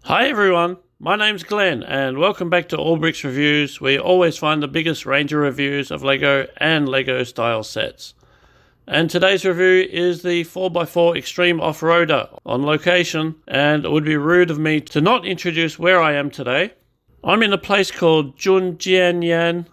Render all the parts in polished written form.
Hi everyone, my name's Glenn and welcome back to All Bricks Reviews, where you always find the biggest range of reviews of LEGO and LEGO style sets. And today's review is the 4x4 Extreme Off-Roader on location, and it would be rude of me to not introduce where I am today. I'm in a place called Junjianyan,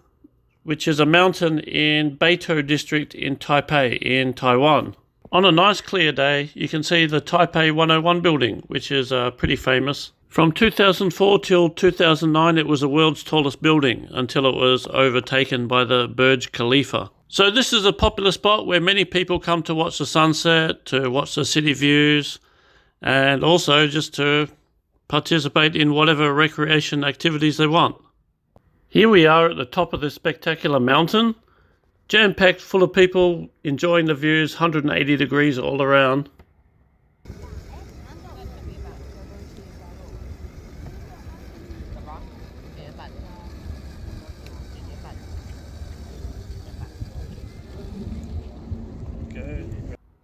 which is a mountain in Beitou district in Taipei in Taiwan. On a nice clear day, you can see the Taipei 101 building, which is pretty famous. From 2004 till 2009, it was the world's tallest building until it was overtaken by the Burj Khalifa. So this is a popular spot where many people come to watch the sunset, to watch the city views, and also just to participate in whatever recreation activities they want. Here we are at the top of this spectacular mountain, jam-packed full of people enjoying the views, 180 degrees all around.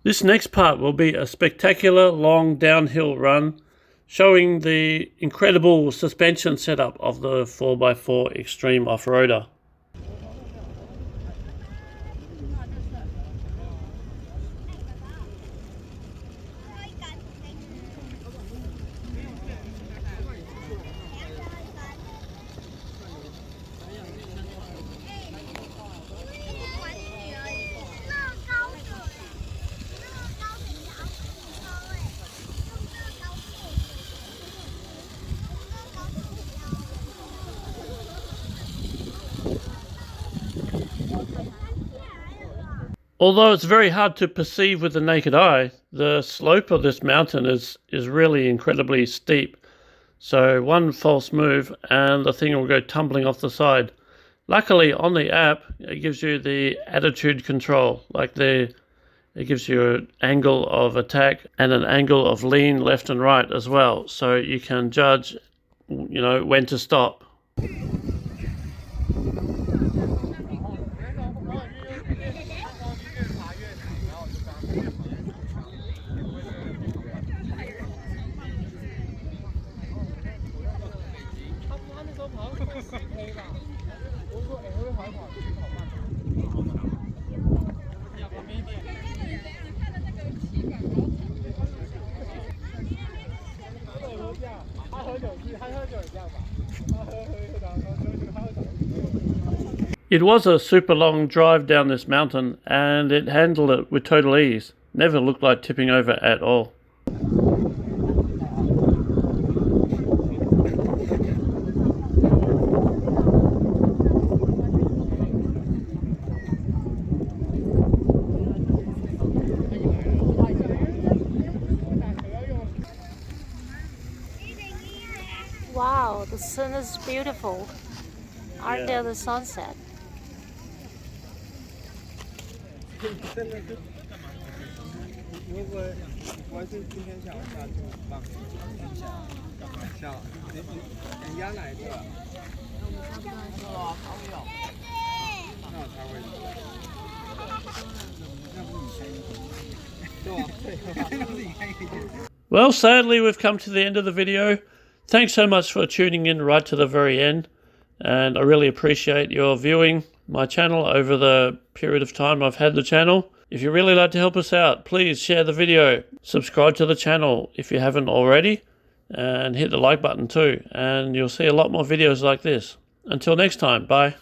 This next part will be a spectacular long downhill run showing the incredible suspension setup of the 4x4 Extreme Off-Roader. Although it's very hard to perceive with the naked eye, the slope of this mountain is really incredibly steep. So one false move and the thing will go tumbling off the side. Luckily on the app, it gives you the attitude control, it gives you an angle of attack and an angle of lean left and right as well. So you can judge, when to stop. It was a super long drive down this mountain and it handled it with total ease. Never looked like tipping over at all. Wow, the sun is beautiful under the sunset. Well, sadly we've come to the end of the video. Thanks so much for tuning in right to the very end, and I really appreciate your viewing my channel over the period of time I've had the channel. If you'd really like to help us out, please share the video, subscribe to the channel if you haven't already, and hit the like button too, and you'll see a lot more videos like this. Until next time, bye.